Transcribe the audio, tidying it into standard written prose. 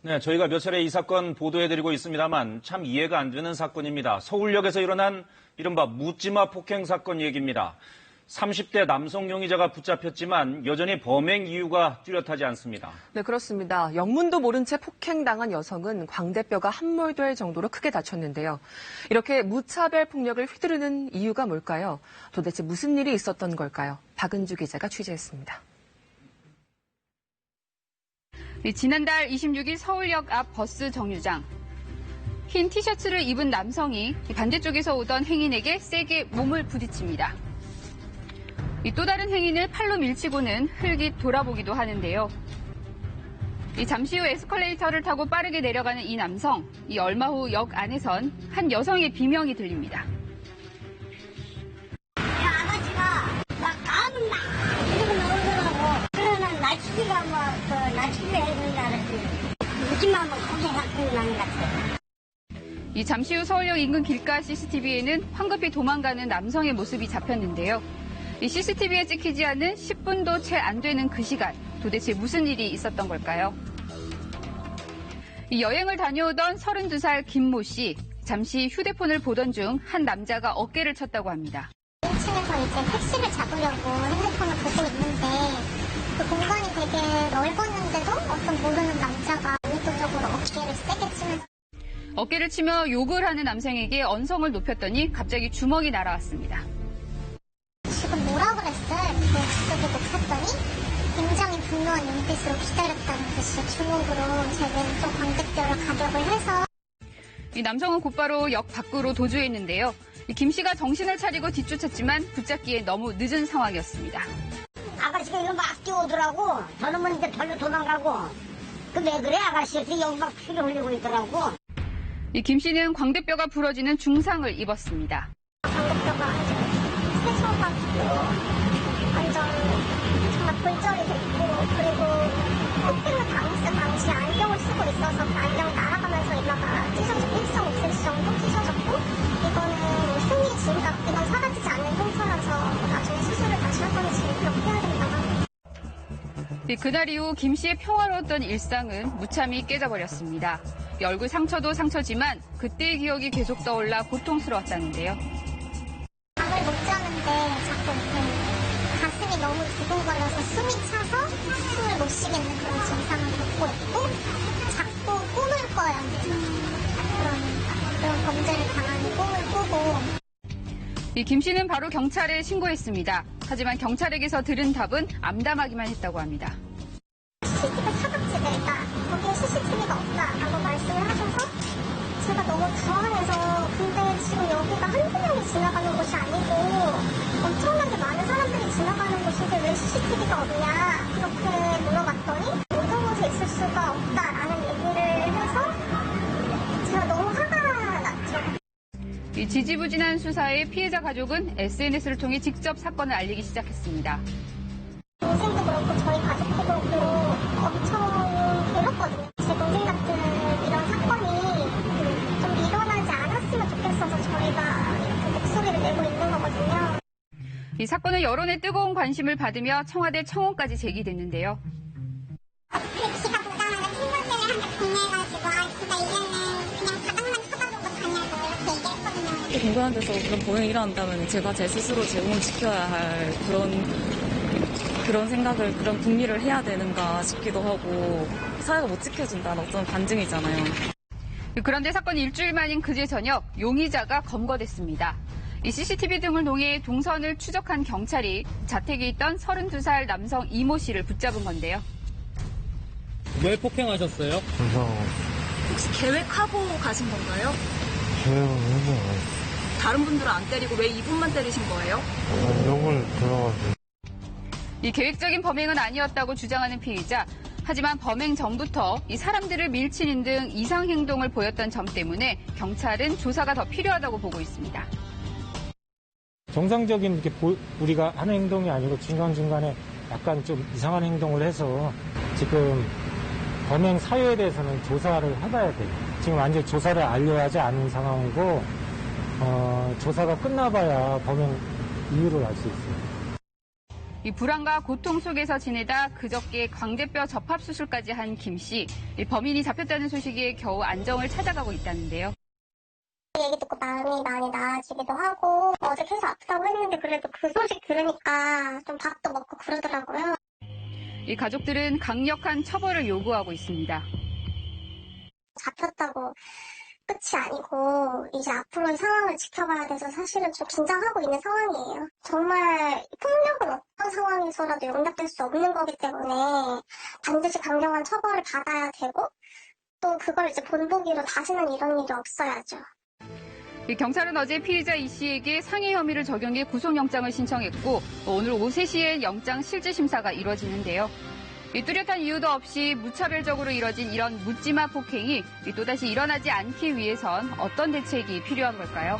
네, 저희가 몇 차례 이 사건 보도해드리고 있습니다만 참 이해가 안 되는 사건입니다. 서울역에서 일어난 이른바 묻지마 폭행 사건 얘기입니다. 30대 남성 용의자가 붙잡혔지만 여전히 범행 이유가 뚜렷하지 않습니다. 네, 그렇습니다. 영문도 모른 채 폭행당한 여성은 광대뼈가 함몰될 정도로 크게 다쳤는데요. 이렇게 무차별 폭력을 휘두르는 이유가 뭘까요? 도대체 무슨 일이 있었던 걸까요? 박은주 기자가 취재했습니다. 지난달 26일 서울역 앞 버스 정류장. 흰 티셔츠를 입은 남성이 반대쪽에서 오던 행인에게 세게 몸을 부딪힙니다. 또 다른 행인을 팔로 밀치고는 흘깃 돌아보기도 하는데요. 잠시 후 에스컬레이터를 타고 빠르게 내려가는 이 남성. 얼마 후 역 안에선 한 여성의 비명이 들립니다. 아버지가 막 까면 막 이러고 나오더라고. 그러면 날치기가 날치기를 해야 되는 알았지. 묻지마 거기 갖고 나는 것 같아. 잠시 후 서울역 인근 길가 CCTV에는 황급히 도망가는 남성의 모습이 잡혔는데요. CCTV에 찍히지 않은 10분도 채 안 되는 그 시간, 도대체 무슨 일이 있었던 걸까요? 여행을 다녀오던 32살 김모 씨, 잠시 휴대폰을 보던 중 한 남자가 어깨를 쳤다고 합니다. 1층에서 이제 택시를 잡으려고 핸드폰을 보고 있는데 그 공간이 되게 넓었는데도 어떤 모르는 남자가 의도적으로 어깨를 세게 치면서 어깨를 치며 욕을 하는 남성에게 언성을 높였더니 갑자기 주먹이 날아왔습니다. 지금 뭐라 그랬어요? 이렇게 지켜보고 했더니 굉장히 분노한 눈빛으로 기다렸다는 듯이 주먹으로 제 왼쪽 광대뼈를 가격을 해서 이 남성은 곧바로 역 밖으로 도주했는데요. 김 씨가 정신을 차리고 뒤쫓았지만 붙잡기에 너무 늦은 상황이었습니다. 아가씨가 이거 막 뛰어오더라고. 저놈은 이제 별로 도망가고 그 왜 그래 아가씨? 여기 막 피를 흘리고 있더라고. 김 씨는 광대뼈가 부러지는 중상을 입었습니다. 광대뼈가 세져가지고 완전 정말 골절이 됐고 그리고 폭행을 당했을 당시 안경을 쓰고 있어서 그 안경 날아가면서 이마가 찢어졌고 1.5cm 정도 찢어졌고 이거는 숨이 지금까지 이건 사라지지 않는 흉터라서 나중에 수술을 다시 할 건지 그렇게 해야 된다고 합니다. 그날 이후 김 씨의 평화로웠던 일상은 무참히 깨져버렸습니다. 얼굴 상처도 상처지만 그때의 기억이 계속 떠올라 고통스러웠다는데요. 잠을 못 자는데 자꾸 가슴이 너무 두근거려서 숨이 차서 숨을 못 쉬겠는 그런 증상을 겪고 있고 자꾸 꿈을 꿔요. 그런 범죄를 당하는 꿈을 꾸고 김 씨는 바로 경찰에 신고했습니다. 하지만 경찰에게서 들은 답은 암담하기만 했다고 합니다. CCTV 사각지대가 거기에 CCTV가 없다라고 말씀을 하셔서 제가 너무 당황해서 근데 지금 여기가 한두 명이 지나가는 곳이 아니고 엄청나게 많은 사람들이 지나가는 곳인데 왜 CCTV가 없냐 이렇게 물어봤더니 모든 곳에 있을 수가 없다라는 얘기를 해서 제가 너무 화가 났죠. 지지부진한 수사에 피해자 가족은 SNS를 통해 직접 사건을 알리기 시작했습니다. 동생도 그렇고 저희 가족도 그렇고 엄청 괴롭거든요. 제 동생 같은 이런 사건이 좀 일어나지 않았으면 좋겠어서 저희가 이렇게 목소리를 내고 있는 거거든요. 이 사건은 여론의 뜨거운 관심을 받으며 청와대 청원까지 제기됐는데요. 택시가 보다는 친구들을 한테 공유해가지고 진짜 이제는 그냥 바닥만 쳐다보고 다녀도 이렇게 얘기했거든요. 공공한 데서 그런 범행이 일어난다면 제가 제 스스로 제 몸을 지켜야 할 그런 생각을, 그런 궁리를 해야 되는가 싶기도 하고 사회가 못 지켜준다는 어떤 반증이잖아요. 그런데 사건 일주일 만인 그제 저녁 용의자가 검거됐습니다. 이 CCTV 등을 통해 동선을 추적한 경찰이 자택에 있던 32살 남성 이모 씨를 붙잡은 건데요. 왜 폭행하셨어요? 혹시 계획하고 가신 건가요? 계획은 해서 다른 분들은 안 때리고 왜 이분만 때리신 거예요? 욕을 들어가지고. 이 계획적인 범행은 아니었다고 주장하는 피의자. 하지만 범행 전부터 이 사람들을 밀치는 등 이상 행동을 보였던 점 때문에 경찰은 조사가 더 필요하다고 보고 있습니다. 정상적인 이렇게 우리가 하는 행동이 아니고 중간중간에 약간 좀 이상한 행동을 해서 지금 범행 사유에 대해서는 조사를 해봐야 돼요. 지금 완전 조사를 완료하지 않은 상황이고 조사가 끝나봐야 범행 이유를 알 수 있어요. 이 불안과 고통 속에서 지내다 그저께 광대뼈 접합 수술까지 한 김 씨. 이 범인이 잡혔다는 소식에 겨우 안정을 찾아가고 있다는데요. 얘기 듣고 마음이 많이 나아지기도 하고 어제 계속 아프다고 했는데 그래도 그 소식 들으니까 좀 밥도 먹고 그러더라고요. 이 가족들은 강력한 처벌을 요구하고 있습니다. 잡혔다고 끝이 아니고 이제 앞으로의 상황을 지켜봐야 돼서 사실은 좀 긴장하고 있는 상황이에요. 정말 폭력은 어떤 상황에서라도 용납될 수 없는 거기 때문에 반드시 강경한 처벌을 받아야 되고 또 그걸 이제 본보기로 다시는 이런 일이 없어야죠. 경찰은 어제 피의자 이 씨에게 상해 혐의를 적용해 구속영장을 신청했고 오늘 오후 3시엔 영장 실질심사가 이뤄지는데요. 뚜렷한 이유도 없이 무차별적으로 이뤄진 이런 묻지마 폭행이 또다시 일어나지 않기 위해선 어떤 대책이 필요한 걸까요?